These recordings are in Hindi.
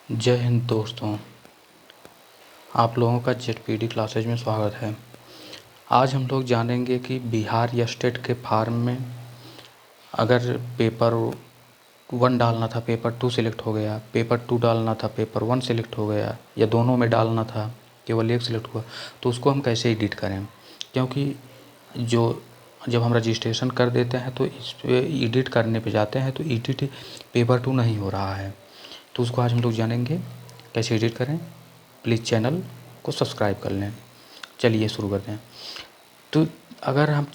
जय हिंद दोस्तों, आप लोगों का जेडपीडी क्लासेज में स्वागत है। आज हम लोग जानेंगे कि बिहार या स्टेट के फार्म में अगर पेपर 1 डालना था, पेपर 2 सिलेक्ट हो गया, पेपर 2 डालना था, पेपर 1 सिलेक्ट हो गया, या दोनों में डालना था केवल एक सिलेक्ट हुआ, तो उसको हम कैसे एडिट करें। क्योंकि जब हम रजिस्ट्रेशन कर देते हैं तो इस पे एडिट करने पे जाते हैं तो एडिट पेपर 2 नहीं हो रहा है, तो उसको आज हम लोग जानेंगे कैसे एडिट करें। प्लीज़ चैनल को सब्सक्राइब कर लें। चलिए शुरू करते हैं। तो अगर हम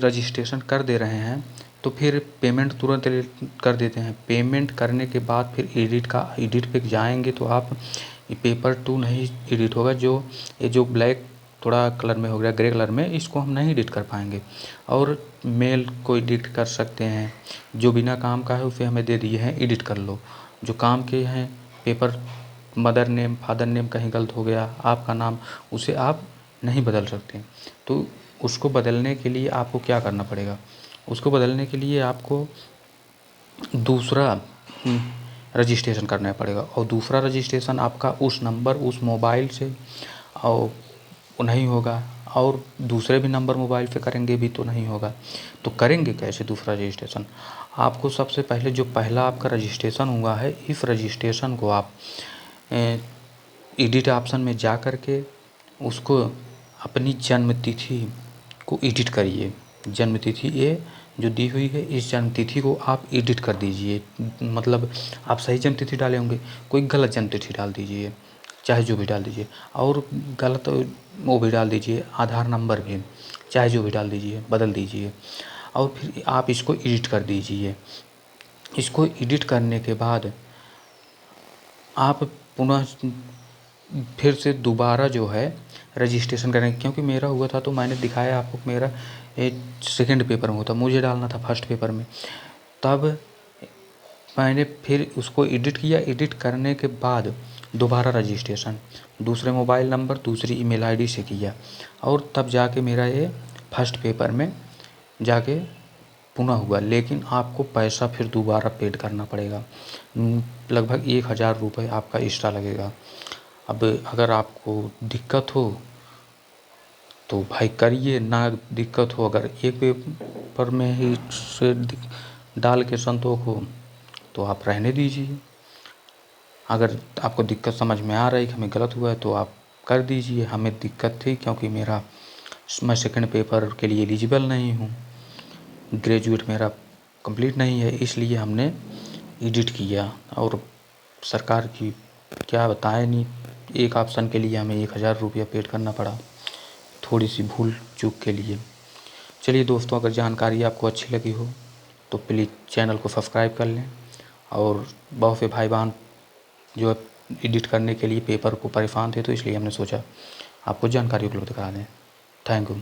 रजिस्ट्रेशन कर दे रहे हैं तो फिर पेमेंट तुरंत कर देते हैं। पेमेंट करने के बाद फिर एडिट पे जाएंगे तो आप पेपर 2 नहीं एडिट होगा। ये जो ब्लैक थोड़ा कलर में हो गया, ग्रे कलर में, इसको हम नहीं एडिट कर पाएंगे। और मेल को एडिट कर सकते हैं। जो बिना काम का है उसे हमें दे दिए हैं एडिट कर लो। जो काम के हैं, paper mother name, father name कहीं गलत हो गया, आपका नाम, उसे आप नहीं बदल सकते। तो उसको बदलने के लिए आपको क्या करना पड़ेगा? उसको बदलने के लिए आपको दूसरा रजिस्ट्रेशन करना पड़ेगा, और दूसरा रजिस्ट्रेशन आपका उस नंबर, उस मोबाइल से और नहीं होगा, और दूसरे भी नंबर मोबाइल पे करेंगे भी तो नहीं होगा। तो करेंगे कैसे दूसरा रजिस्ट्रेशन? आपको सबसे पहले जो पहला आपका रजिस्ट्रेशन हुआ है, इस रजिस्ट्रेशन को आप एडिट ऑप्शन में जा कर के उसको अपनी जन्म तिथि को एडिट करिए। जन्म तिथि ये जो दी हुई है, इस जन्म तिथि को आप एडिट कर दीजिए। मतलब आप सही जन्म तिथि डाले होंगे, कोई गलत जन्म तिथि डाल दीजिए, चाहे जो भी डाल दीजिए। और गलत वो भी डाल दीजिए, आधार नंबर भी, चाहे जो भी डाल दीजिए, बदल दीजिए। और फिर आप इसको एडिट कर दीजिए। इसको एडिट करने के बाद आप पुनः फिर से दोबारा जो है रजिस्ट्रेशन करें। क्योंकि मेरा हुआ था तो मैंने दिखाया आपको, मेरा सेकंड पेपर में होता, मुझे डालना था फर्स्ट पेपर में। तब मैंने फिर उसको एडिट किया। एडिट करने के बाद दोबारा रजिस्ट्रेशन दूसरे मोबाइल नंबर, दूसरी ईमेल आईडी से किया, और तब जाके मेरा ये फर्स्ट पेपर में जाके पुनः हुआ। लेकिन आपको पैसा फिर दोबारा पेड करना पड़ेगा, लगभग 1000 रुपये आपका एक्स्ट्रा लगेगा। अब अगर आपको दिक्कत हो तो भाई करिए, ना दिक्कत हो, अगर एक पेपर में ही से डाल के संतोष हो तो आप रहने दीजिए। अगर आपको दिक्कत समझ में आ रही है कि हमें गलत हुआ है तो आप कर दीजिए। हमें दिक्कत थी क्योंकि मैं सेकंड पेपर के लिए एलिजिबल नहीं हूँ, ग्रेजुएट मेरा कंप्लीट नहीं है, इसलिए हमने एडिट किया। और सरकार की क्या बताएं, नहीं, एक ऑप्शन के लिए हमें 1000 रुपया पेड करना पड़ा, थोड़ी सी भूल चूक के लिए। चलिए दोस्तों, अगर जानकारी आपको अच्छी लगी हो तो प्लीज़ चैनल को सब्सक्राइब कर लें। और बहुत से भाई बहन जो एडिट करने के लिए पेपर को परेशान थे, तो इसलिए हमने सोचा आपको जानकारी उपलब्ध करा दें। Thank you.